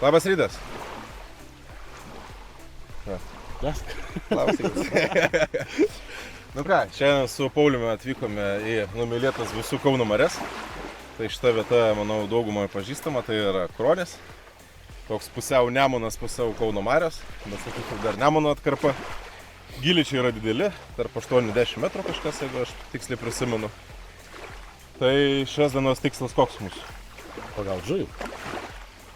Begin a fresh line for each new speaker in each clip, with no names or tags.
Labas rytas. Labas rytas. Nu ką, šiandien su Pauliumi atvykome į numylėtas visų Kauno marias. Tai šita vieta, manau, daugumoje pažįstama, tai yra Kruonis. Toks pusiau Nemunas, pusiau Kauno marios, bet sakyčiau dar Nemuno atkarpa. Gyličiai yra dideli, tarp 80 metrų kažkas, jeigu aš tiksliai prisimenu. Tai šios dienos tikslas koks mūsų?
Pagaut žuvį.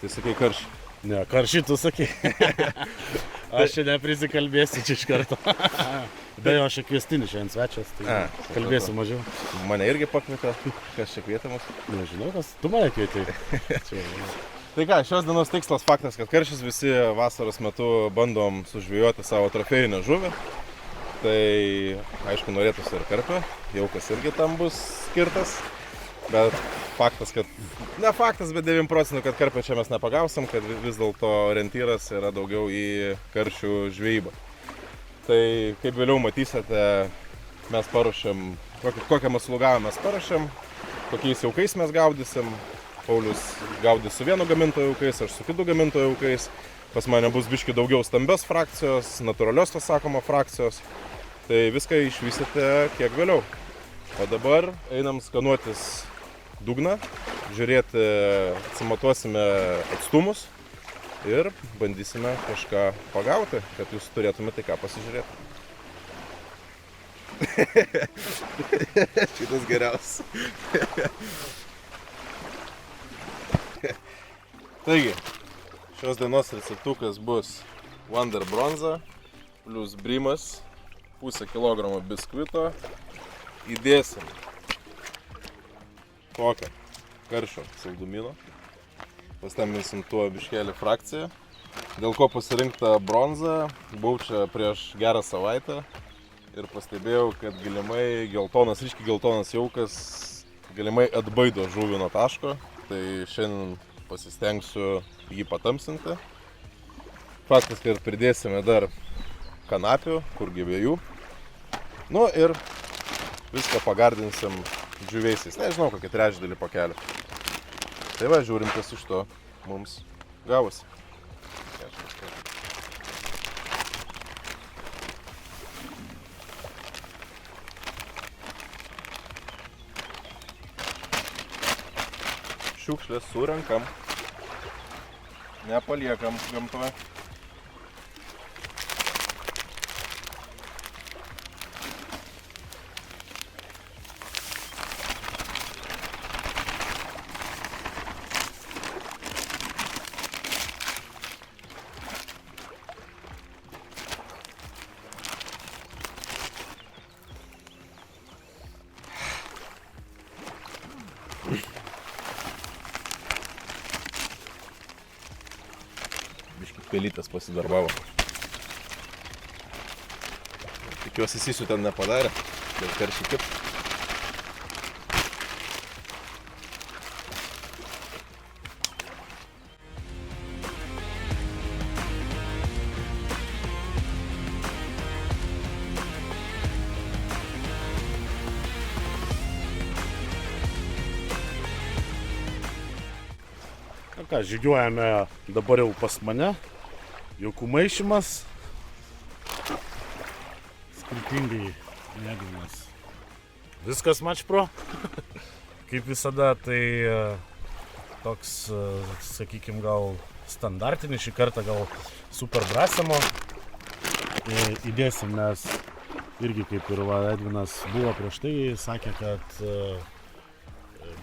Tai sakai karšį.
Ne, karšį tu sakai. Aš čia neprisikalbėsiu čia iš karto. Beje, aš kviestinis šiandien svečias, tai kalbėsiu mažiau.
Mane irgi pakvietė, kas čia kvietė mus?
Nežinau, kas tu mane kvietei.
Tai ką, šios dienos tikslas faktas, kad karšis visi vasaros metu bandom sužvejoti savo trofėjinę žuvį. Tai aišku, norėtųsi ir karpio, jaukas irgi tam bus skirtas. Bet faktas, kad, ne faktas, bet 9 procentų, kad karpio čia mes nepagausim, kad vis dėlto orientyras yra daugiau į karšių žvejybą. Tai kaip vėliau matysite, mes paruošėm, kokią maslugavą mes paruošėm, kokiais jaukais mes gaudysim. Paulius gaudys su vienu gamintojo jaukais, aš su kitu gamintojo jaukais. Pas mane bus biški daugiau stambios frakcijos, natūralios, tas sakoma, frakcijos. Tai viską išvysite kiek vėliau. O dabar einam skanuotis dugną, žiūrėti, atsimatuosime atstumus ir bandysime kažką pagauti, kad jūs turėtumėte ką pasižiūrėti. Šitas geriausias. Taigi, šios dienos receptukas bus Wonder bronza plus brimas, pusę kilogramo biskvito. Įdėsim tokią karšio saldumino. Pastambinsim tuo biškelį frakciją. Dėl ko pasirinkta bronza, buvau čia prieš gerą savaitę ir pastebėjau, kad galimai geltonas, ryškiai geltonas jaukas galimai atbaido žuvį nuo taško. Tai šiandien pasistengsiu jį patamsinti. Faktas, kad pridėsime dar kanapių, kur gyvėjų. Nu ir viską pagardinsim džiūvėsiais. Nežinau, kokį trečdalį pakelio. Tai va, žiūrim, kas iš to mums gavosi. Šiukšlės surenkam, nepaliekam gamtoje. Pelytas pasidarbavo. Tikiuosi, Sisiu ten nepadarė, dėl karšį kip.
Na ką, žygiuojame dabar jau pas mane. Jaukų maišymas, skirtingai Edvinas. Viskas Match Pro. Kaip visada, tai toks, sakykime, gal standartinis, šį kartą gal super brasimo įdėsim, nes irgi kaip ir Edvinas buvo prieš tai, sakė, kad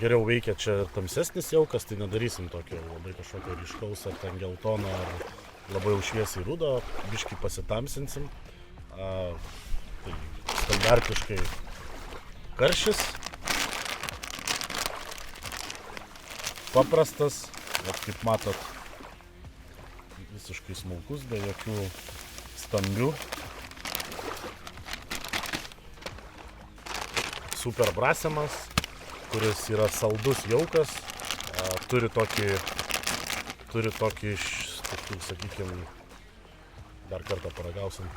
geriau veikia čia tamsesnis jaukas, tai nedarysim tokio labai kažkokio ryškaus ar ten geltono ar labai šviesiai rudo, biškį pasitamsinsim. Tai standartiškai karšis. Paprastas, bet kaip matot, visiškai smulkus, be jokių stambių. Super brasimas, kuris yra saldus jaukas, turi tokį tokių, sakykime, dar kartą paragausim.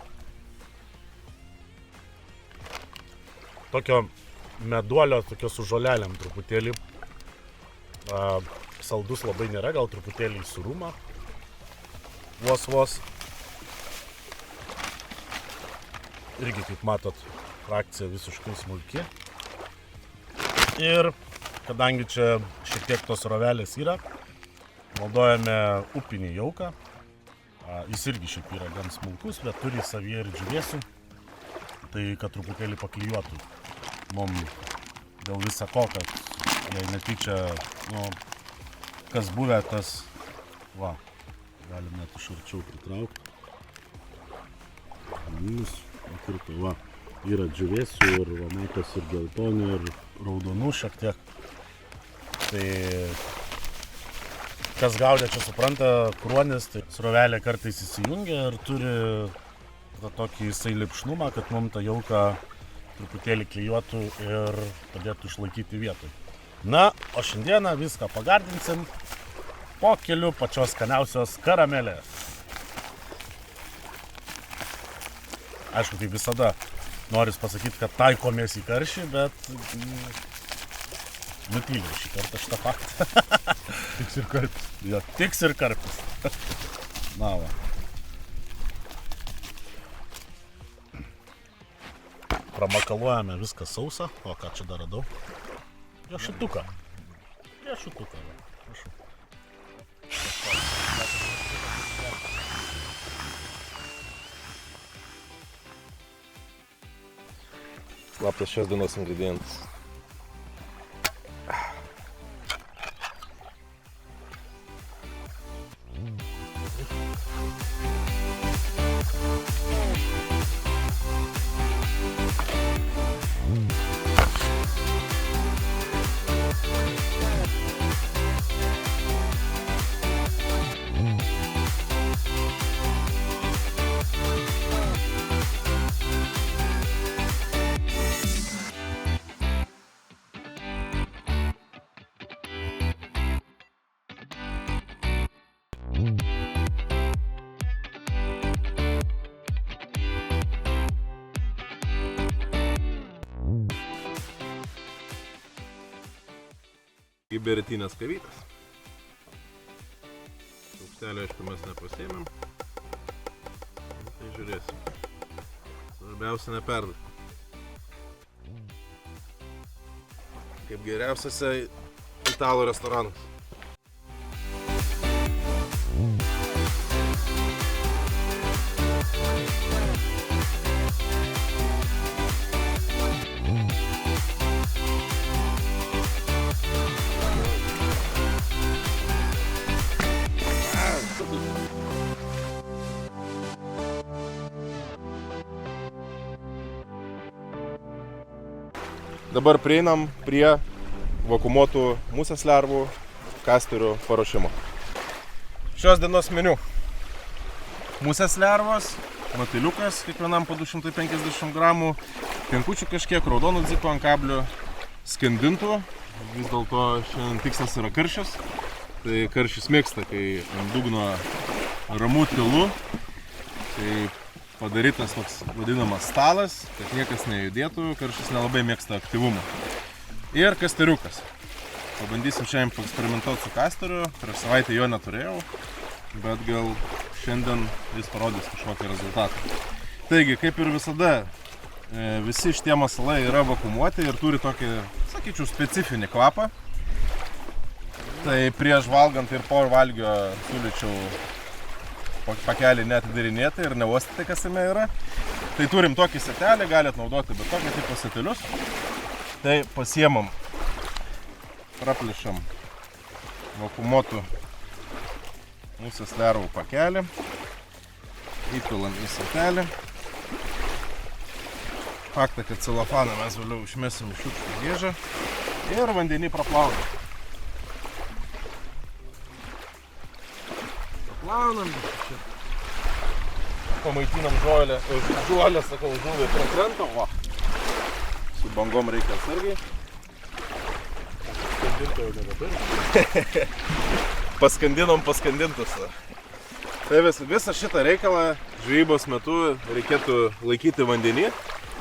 Tokio meduolio, tokio su žolelėm truputėlį. Saldus labai nėra, gal truputėlį į surumą. vos. Irgi, kaip matot, frakcija visiškai smulki. Ir kadangi čia šiek tiek tos rovelės yra, naudojame upinį jauką. Jis irgi šiaip yra gan smulkus, bet turi savyje ir džiūvėsių. Tai kad truputėlį paklijuotų mum dėl visa ko, kad jei netyčia, kas buvę, tas, galim net iš arčiau pritraukti. Yra džiūvėsių ir matos ir geltonų, ir raudonų šiek tiek. Tai kas gaudė čia supranta, kruonis, tai srovelė kartais įsijungia ir turi tokį jisai lipšnumą, kad mums tą jauką truputėlį klijuotų ir padėtų išlaikyti vietoj. Na, o šiandieną viską pagardinsim po keliu pačios skaniausios karamelės. Aišku, kaip visada, noris pasakyti, kad taikomės į karšį, bet nutyliau šį kartą šitą faktą.
Tiks ir karpis.
Jo, tiks ir karpis. Na va. Pramakaluojame viską sausą. O ką čia dar radau? Riešutuką. Riešutuką, prašau.
Slaptas šios dienos ingredientas. Iberitinės kavytės. Šaukštelio, aišku, mes nepasėmėm. Tai žiūrėsim. Svarbiausia neperdėti. Kaip geriausiose italų restoranuose. Dabar prieinam prie vakuumuotų musės lervų kasterių paruošimo. Šios dienos meniu. Musės lervos, matiliukas, kiekvienam po 250 gramų, pinkučių kažkiek, raudonų dziko ant kablio, skandintų. Vis dėlto šiandien tikslas yra karšis. Tai karšis mėgsta, kai ant dugno ramu tylu. Tai padarytas toks vadinamas stalas, kad niekas nejudėtų, karšis nelabai mėgsta aktyvumą. Ir kasteriukas. Pabandysim šiandien paeksperimentuoti su kasteriu, prieš savaitę jo neturėjau, bet gal šiandien jis parodys kažkokį rezultatą. Taigi, kaip ir visada, visi šitie masalai yra vakuumuoti ir turi tokį, sakyčiau, specifinį kvapą. Tai prieš valgant ir po valgio siūlyčiau pakelį neatidarinėti ir neuostyti, kas jame yra. Tai turim tokį setelį, galit naudoti bet tokį tipo setelius. Tai pasiemam, praplėšam vakuumuotų musės lervų pakelį, įpilam į setelį. Faktą, kad celofaną mes vėliau išmesim į šiukšlių dėžę ir vandenį praplaunam. Plaunam, pamaitinam žuolę, sakau, žuvį prie krantą, su bangom reikia atsargiai.
Paskandinto jau nebeturim.
Paskandinom paskandintus. Tai visą šitą reikalą žvejybos metu reikėtų laikyti vandenį,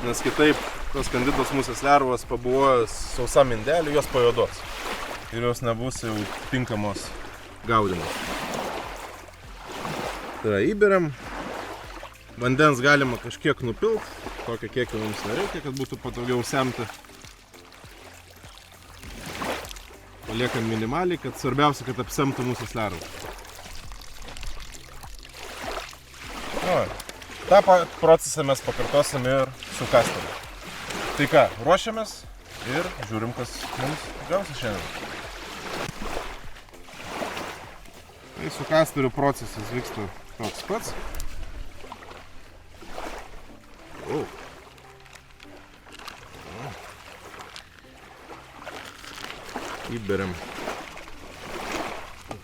nes kitaip tos skandintos musės lervos pabuvojus sausam indeliu, jos pajuodos ir jos nebus jau tinkamos gaudymui. Tai yra įberiam. Vandens galima kažkiek nupilt, tokio kiekio mums nereikia, kad būtų patogiau semti. Paliekam minimaliai, kad svarbiausia, kad apsemtų mūsų lervą. Ta procesą mes pakartosim ir su kasteriu. Tai ką, ruošiamės ir žiūrim, kas mums gausi šiandien. Tai su kasteriu procesas vyksta toks pats. Įberiam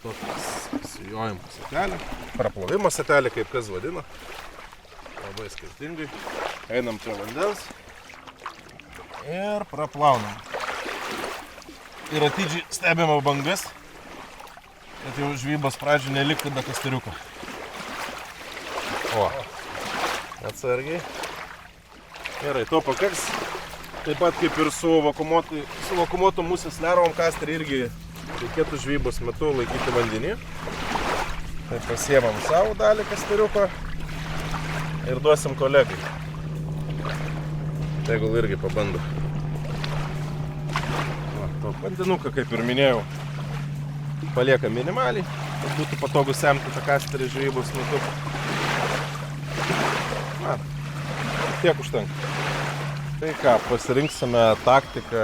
tokį sijojimo satelį, praplovimo satelį, kaip kas vadina. Labai skirtingai. Einam prie vandens ir praplaunam. Ir atidžiai stebime bangas, kad jau žvybos pradžių neliktų be kasteriuko. O, atsargiai. Gerai, to pakaks. Taip pat kaip ir su vakuumuoto musės lervom kasterį irgi reikėtų žvybos metu laikyti vandenį. Tai pasiemam savo dalį kasteriuko ir duosim kolegai. Tegul irgi pabando. To vandenuką, kaip ir minėjau, palieka minimaliai, kad būtų patogu semti tą kasterį žvybos metu. Na, tiek užtenka. Tai ką, pasirinksime taktiką,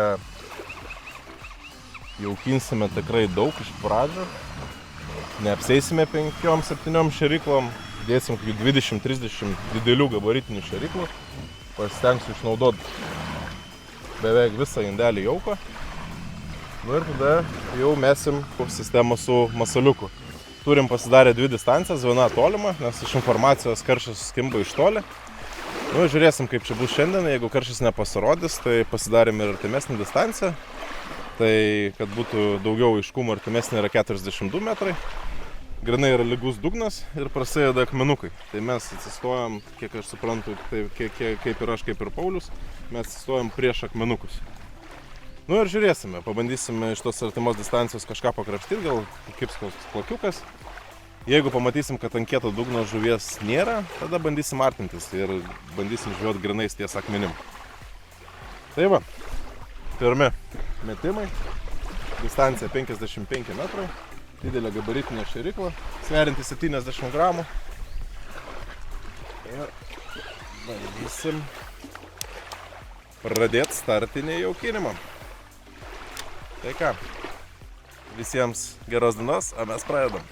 jaukinsime tikrai daug iš pradžio, neapseisime 5-7 šėryklom, dėsim kokių 20-30 didelių gabaritinių šėryklų, pasistengsiu išnaudoti beveik visą indelį jauką. Nu ir tada jau mesim sistemą su masaliuku. Turim pasidarę 2 distancijas, viena tolima, nes iš informacijos karštis skimba iš toli. Nu, žiūrėsim, kaip čia bus šiandien, jeigu karštis nepasirodys, tai pasidarėm ir artimesnį distanciją. Tai, kad būtų daugiau aiškumo, artimesnė yra 42 metrai. Grinai yra lygus dugnas ir prasideda akmenukai. Tai mes atsistojam, kiek aš suprantu, tai, kaip ir aš, kaip ir Paulius, mes atsistojam prieš akmenukus. Nu ir žiūrėsime, pabandysime iš tos artimos distancijos kažką pakrapštyti, gal kibs koks plakiukas. Jeigu pamatysim, kad ant kieto dugno žuvies nėra, tada bandysim artintis ir bandysim žvejoti grinais ties akmenim. Tai va, pirmi metimai, distancija 55 metrai, didelė gabaritinė šėrykla, sverinti 70 gramų. Ir bandysim pradėti startinį jaukinimą. Tai ką, visiems geros dienos, o mes pradedam.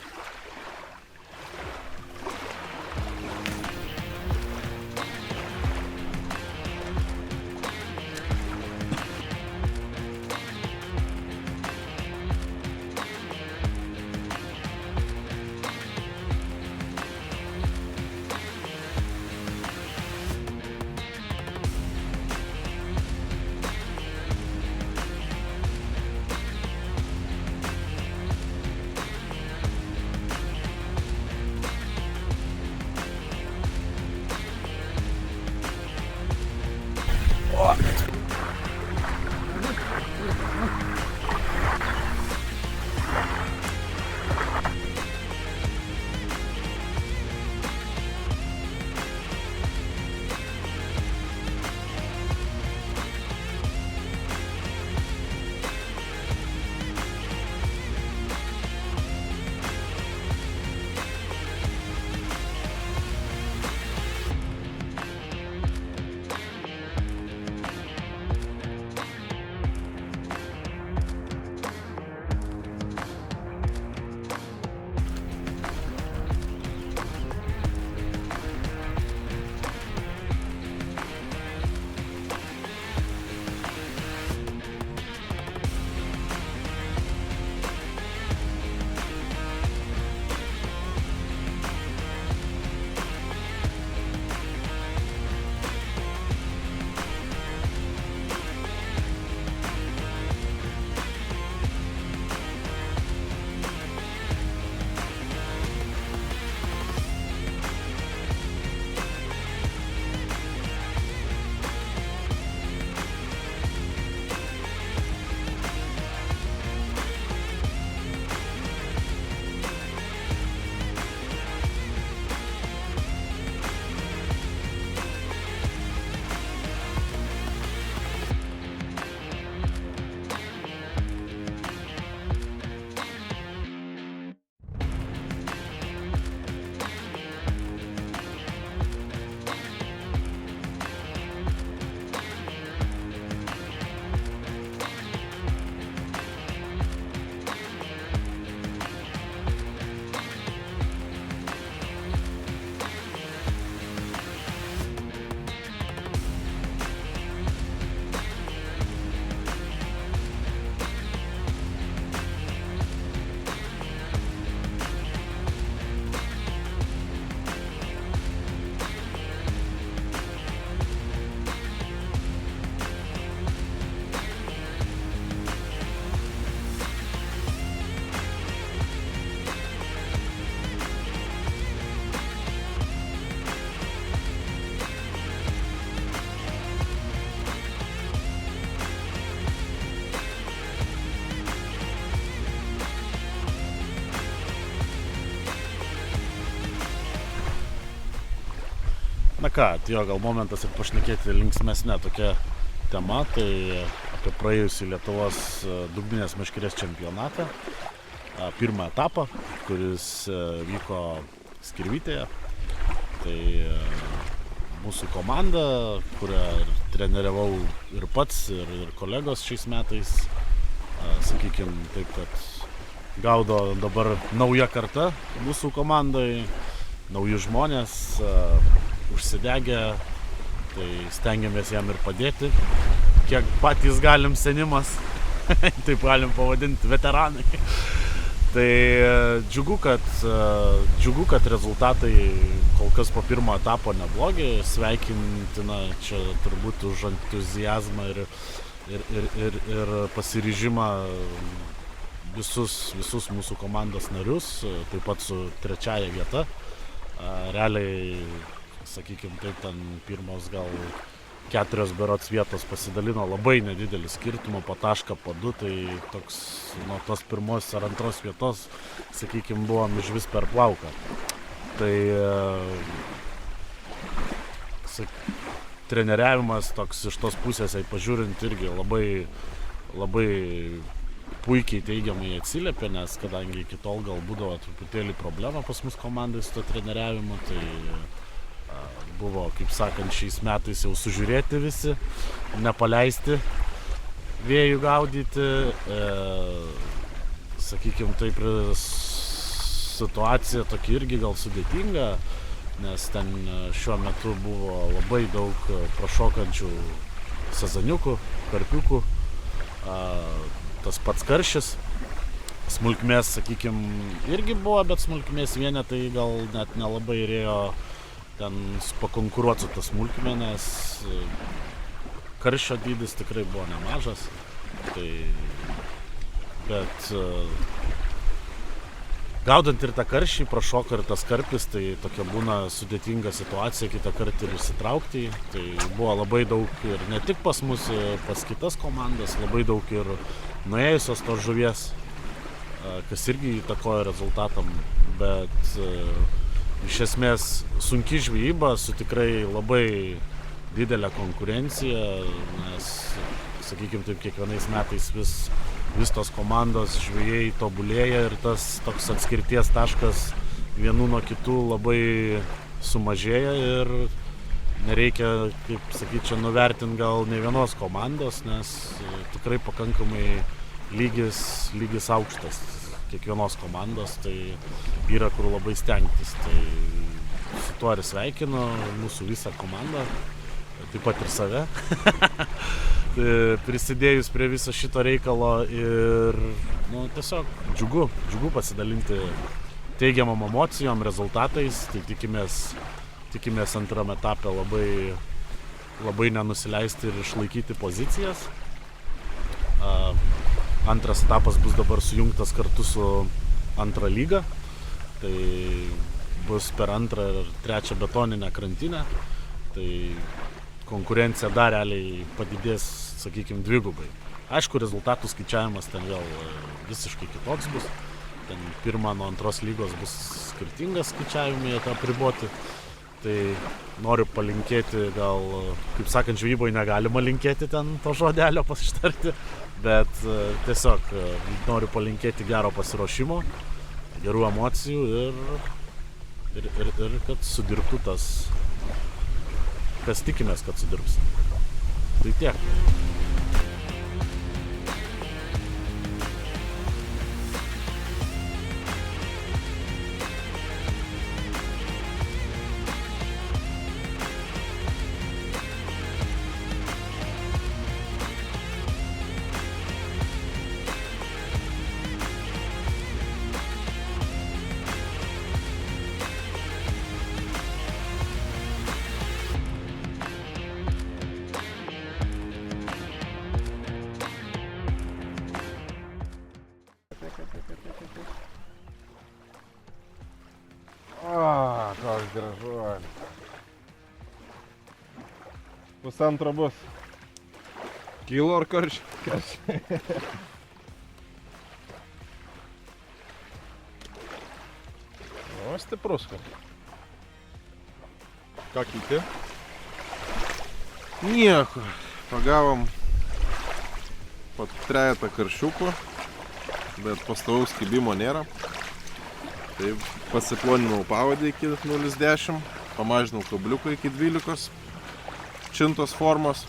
Na ką, atėjo gal momentas ir pašnekėti linksmesnė tokia tema, tai apie praėjusį Lietuvos dugninės meškerės čempionatą. Pirmą etapą, kuris vyko Skirvytėje. Tai mūsų komanda, kurią treneriavau ir pats, ir kolegos šiais metais, sakykime taip, kad gaudo dabar nauja karta mūsų komandai, nauji žmonės, užsidegę, tai stengiamės jam ir padėti, kiek patys galim senimas, taip galim pavadinti, veteranai. Tai džiugu, kad rezultatai kol kas po pirmo etapo neblogi, sveikintina čia turbūt už entuziazmą ir pasiryžimą visus mūsų komandos narius, taip pat su trečiaja vieta. Realiai, sakykime, taip ten pirmos gal 4 berods vietos pasidalino labai nedidelį skirtumą, po tašką, po 2, tai toks nuo tos pirmos ar antros vietos, sakykime, buvom iš vis per plauką. Tai treneriavimas toks iš tos pusės, pažiūrint, irgi labai puikiai teigiamai atsiliepė, nes kadangi iki tol gal būdavo truputėlį problema pas mus komandai su to treneriavimu, tai buvo, kaip sakant, šiais metais jau sužiūrėti visi, nepaleisti vėjų gaudyti. Sakykime, taip, situacija tokia irgi gal sudėtinga, nes ten šiuo metu buvo labai daug prašokančių sazaniukų, karpiukų, tas pats karšis. Smulkmės, sakykime, irgi buvo, bet smulkmės vienetai gal net nelabai rėjo ten pakonkuruoti su tą smulkmę, nes karščio dydis tikrai buvo nemažas. Bet gaudant ir tą karšį, prašoka ir tas karpis, tai tokia būna sudėtinga situacija kitą kartą ir išsitraukti. Tai buvo labai daug ir ne tik pas mus, pas kitas komandas, labai daug ir nuėjusios tos žuvies, kas irgi įtakojo rezultatam, bet iš esmės sunki žvejyba su tikrai labai didelė konkurencija, nes, sakykime taip, kiekvienais metais vis tos komandos žvejai tobulėja ir tas toks atskirties taškas vienų nuo kitų labai sumažėja ir nereikia, kaip sakyti, čia nuvertinti gal ne vienos komandos, nes tikrai pakankamai lygis aukštas kiekvienos komandos, tai yra kur labai stengtis. Tai su tuo ir sveikinu mūsų visą komandą, taip pat ir save, prisidėjus prie viso šito reikalo ir tiesiog džiugu pasidalinti teigiamom emocijom, rezultatais, tai tikimės antrame etape labai nenusileisti ir išlaikyti pozicijas. Antras etapas bus dabar sujungtas kartu su antra lyga, tai bus per antrą ir trečią betoninę krantinę, tai konkurencija dar realiai padidės, sakykime, dvigubai. Aišku, rezultatų skaičiavimas ten vėl visiškai kitoks bus, ten pirma nuo antros lygos bus skirtingas skaičiavimai apriboti, tai noriu palinkėti, gal, kaip sakant, žvejyboje negalima linkėti ten to žodelio pasitarti, bet tiesiog noriu palinkėti gero pasiruošimo, gerų emocijų ir kad sudirbtų tas, kas tikimės, kad sudirbs. Tai tiek.
Koks gražuolis. Pusantro bus. Kilo ar karšiai? O, stiprus. Ką kiti? Nieko. Pagavom po 3 karšiukų, bet pastovaus kibimo nėra. Tai pasiploninau pavadį iki 0,10, pamažinau kabliuką iki 12 čintos formos.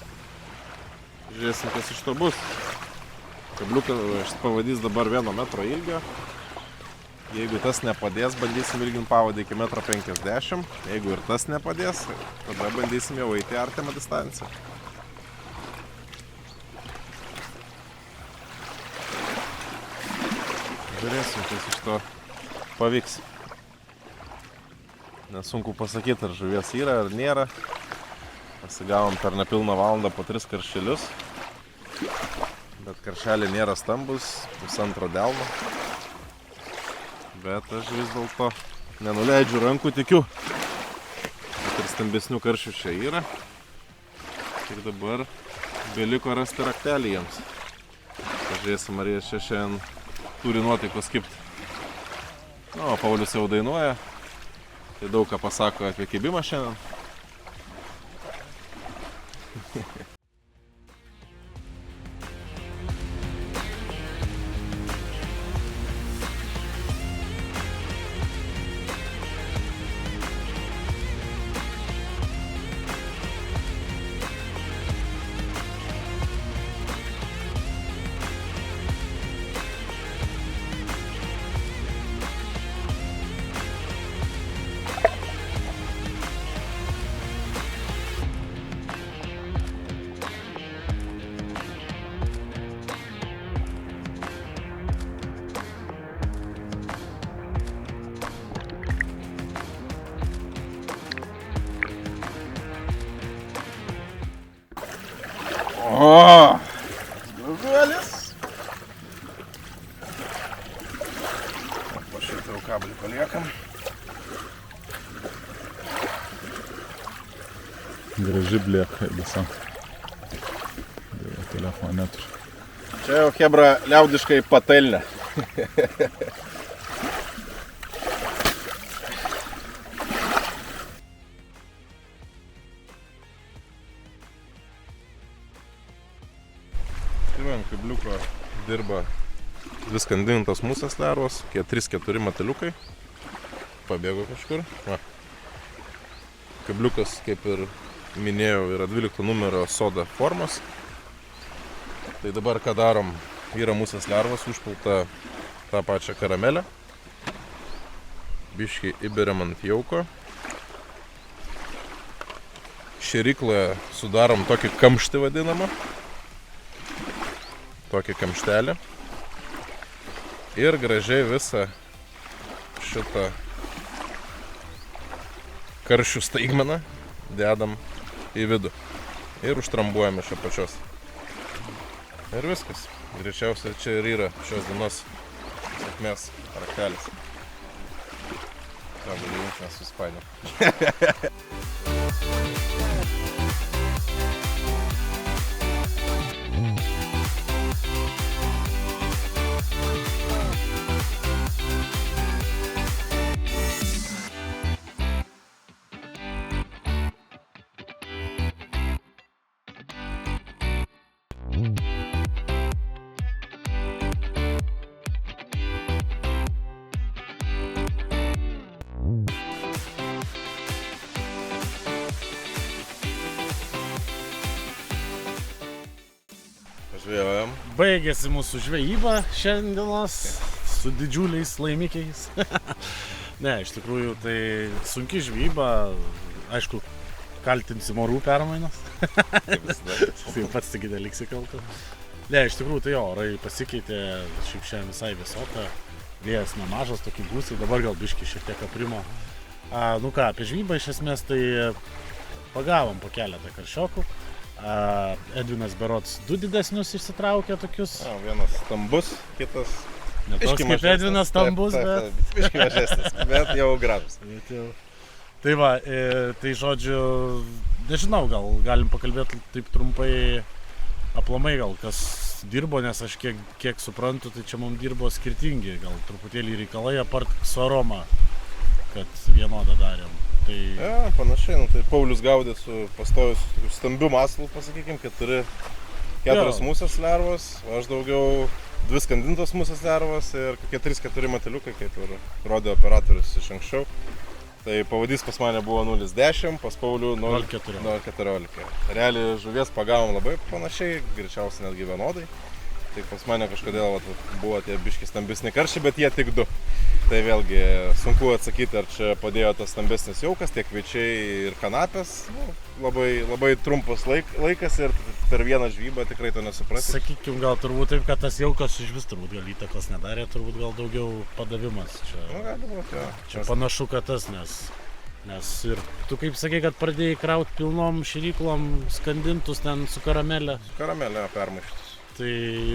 Žiūrėsim, kas iš to bus. Kabliukas pavadys dabar 1 metro ilgio. Jeigu tas nepadės, bandysim ilginti pavadį iki 1,50 m. Jeigu ir tas nepadės, tada bandysim jau eiti artimą distanciją. Žiūrėsim, kas iš to pavyks. Nesunku pasakyti, ar žuvies yra, ar nėra. Pasigavom per nepilną valandą po 3 karšelius. Bet karšeliai nėra stambus, 1,5 delno. Bet aš vis dėlto nenuleidžiu rankų, tikiu. Bet ir stambesnių karšių čia yra. Ir dabar beliko rasti raktelį jiems. Pažiūrėsim, ar jie čia šiandien turi nuotaikos kibti. O Paulius jau dainuoja. Tai daug ką pasako apie kibimą šiandien. O, gražuolis. Po šitą jau kablį paliekam.
Graži blieka visa. Telefoną neturi.
Čia jau chebra liaudiškai patelnė. Kabliuko dirba 2 skandintos musės lervos, 3-4 mateliukai. Pabėgo kažkur. Va. Kabliukas, kaip ir minėjau, yra 12 numerio soda formos. Tai dabar ką darom? Yra musės lervos, užpilta tą pačią karamelę. Biškį įberiam ant jauko. Šėrykloje sudarom tokį kamštį vadinamą. Tokį kamštelį. Ir gražiai visą šitą karšių staigmeną dedam į vidų. Ir užtrambuojam iš apačios. Ir viskas. Greičiausiai čia ir yra šios dienos sėkmės raktelis. Ką galiu jums nesuspainiau. Žvejojam.
Baigėsi mūsų žvejyba šiandienos su didžiuliais laimikiais. Ne, iš tikrųjų tai sunki žvejyba, aišku, kaltinsim orų permainas. Tai pats tik liksi kaltu. Ne, iš tikrųjų tai orai pasikeitė, šiaip šiandien visai vėsoka, vėjas nemažas, tokie gūsiai, dabar gal biškį šiek tiek aprimo. Nu ką, apie žvejybą iš esmės tai pagavom po keletą karšiokų. Edvinas berods 2 didesnius išsitraukė tokius.
Vienas stambus, kitas
ne toks kaip Edvinas stambus, bet...
Biškį mažesnis, bet jau gražus.
Tai va, tai žodžiu, nežinau, gal galim pakalbėti taip trumpai aplamai gal kas dirbo, nes aš kiek suprantu, tai čia mums dirbo skirtingi, gal truputėlį reikalai apart su aroma, kad vienodą darėm. Tai
Ja, panašiai, nu, tai Paulius gaudė su pastojus stambiu masalu, pasakykim, 4
Jo.
musės lervos, o aš daugiau 2 skandintos musės lervos ir 3-4 mateliukai, kaip ir rodė operatorius iš anksčiau. Tai pavadys pas mane buvo 0,10, pas Paulių 0,14. Realiai žuvies pagavom labai panašiai, greičiausiai netgi vienodai. Tai pas mane kažkodėl buvo tie biški stambesni karšiai, bet jie tik 2. Tai vėlgi sunku atsakyti, ar čia padėjo tas stambesnis jaukas, tiek kviečiai ir kanapės. Nu, labai trumpas laikas ir per vieną žvybą tikrai to nesuprasi.
sakykim, gal turbūt taip, kad tas jaukas iš vis turbūt gal įtakos nedarė, turbūt gal daugiau padavimas čia.
Nu, gali būti, jo.
Čia panašu, kad tas, nes ir tu kaip sakei, kad pradėjai krauti pilnom šėryklom skandintus ten su karamelė.
Karamelė permaištus.
Tai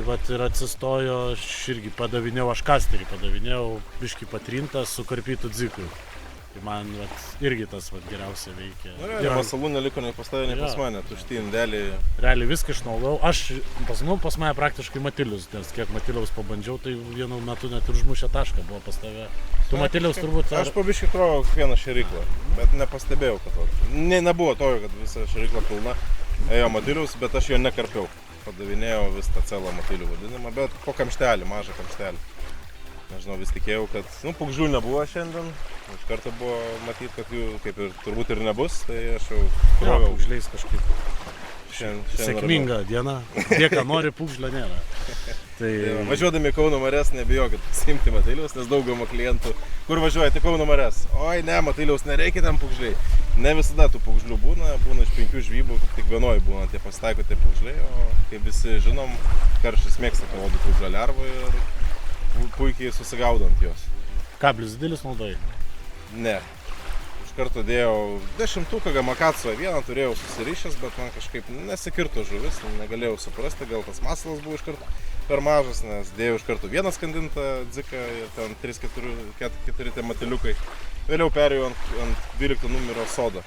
vat ir atsistojo, aš irgi padavinėjau, aš kasterį padavinėjau, biškį patrintas su karpytų dzikui. Tai man vat irgi tas vat geriausia veikia.
Nu, realiai masalų neliko nei pas tave, nei pas mane, tušti indeliai.
Realiai viską išnaudojau. Aš, pas mane praktiškai matilius, nes kiek matiliaus pabandžiau, tai vienu metu net ir užmušė tašką buvo pas tave. Tu matiliaus turbūt...
Aš pabiškai krovau kiekvieną šėryklą, bet nepastebėjau, kad nebuvo to, kad visa šėrykla pilna ėjo matiliaus, bet aš jo nekarpiau. Padavinėjau vis tą celą matilių vadinimą, bet po kamštelį, mažą kamštelį. Nežinau, vis tikėjau, kad, pugžlių nebuvo šiandien. Iš karto buvo matyti, kad jų kaip ir turbūt ir nebus, tai aš jau kroviau.
Pugžliais kažkaip.
Šiandien
Sėkminga diena. Tie, ką nori, pugžlio nėra. Tai...
Važiuodami į Kauno marias nebijokit pasiimti matiliaus, nes dauguma klientų, kur važiuojate į Kauno marias, oi ne, matiliaus nereikia ten pugžliai. Ne visada tų pugžlių būna iš 5 žvybų, tik vienoj būna tie pasitaiko tie pugžliai, o kaip visi žinom, karšis mėgsta parodyti pugžlio lervą ir puikiai susigaudant jos.
Kablis didelis naudojai?
Ne. Iš karto dėjau 10 gamakatsu, vieną turėjau susirišęs, bet man kažkaip nesikirto žuvis, negalėjau suprasti, gal tas masalas buvo iš karto per mažas, nes dėjau iš karto vieną skandintą dziką ir ten 3-4 tie mateliukai. Vėliau perėjau ant 12 numerio sodo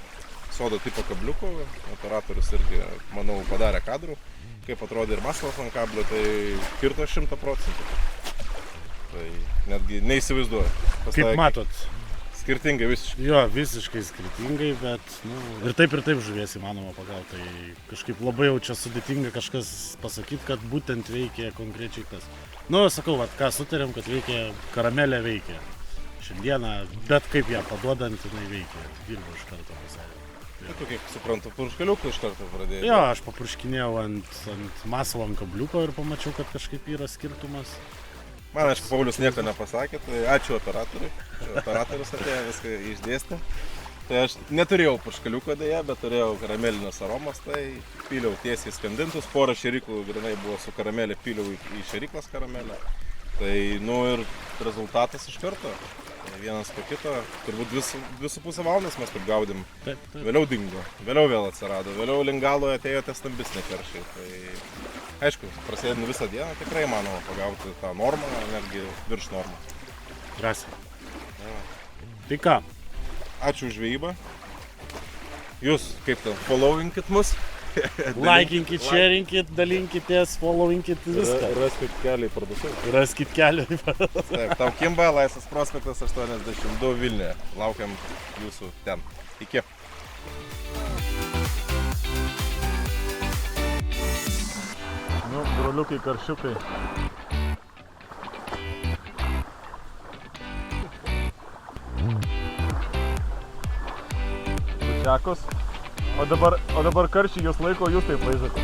tipo kabliukų, operatorius irgi, manau, padarė kadrų, kaip atrodė ir masalas ant kablio, tai kirto 100%. Tai netgi neįsivaizduoju.
Kaip matot?
Skirtingai visiškai.
Jo, visiškai skirtingai, bet ir taip žuvies įmanoma pagauti. Tai kažkaip labai jau čia sudėtinga kažkas pasakyti, kad būtent veikia konkrečiai tas. Sakau, ką sutarėm, kad veikia, karamelė veikia. Šiandieną, bet kaip ją paduodant, jinai veikia. Dirbu iš karto pasaulyje.
Tu kaip suprantu, purškaliukų iš karto pradėjai.
Jo, aš papurškinėjau ant masalo ant kabliuko ir pamačiau, kad kažkaip yra skirtumas.
Man, aišku, Paulius nieko nepasakė, tai ačiū operatoriui. Operatorius atėjo, viską išdėstė. Tai aš neturėjau purškaliuko dėja, bet turėjau karamelinės aromos, tai pyliau tiesiai skandintus. Porą šėryklų grinai buvo su karamelė, pyliau į šėryklas karamelę. Tai, ir rezultatas iš karto. Vienas po kito, turbūt 2,5 valandas mes taip gaudėm.
Taip.
Vėliau dingo, vėliau vėl atsirado, vėliau Lingaloje atėjo tie stambesni karšiai. Tai aišku, prasidedant visą dieną tikrai manoma pagauti tą normą, netgi virš normos.
Drąsiai. Tai ką?
Ačiū už žvejybą. Jūs kaip ten, followinkit mus.
Laikinkit, sharingit, dalinkitės, followinkit viską.
Raskit kelią į parduotuvę.
Raskit kelią į parduotuvę.
Taip, tau Kimba, Laisvės prospektas 82 Vilniuje. Laukiam jūsų ten. Iki.
Broliukai, karšiukai. Pučiakus. O dabar karšiai jūs laiko, jūs taip laižote.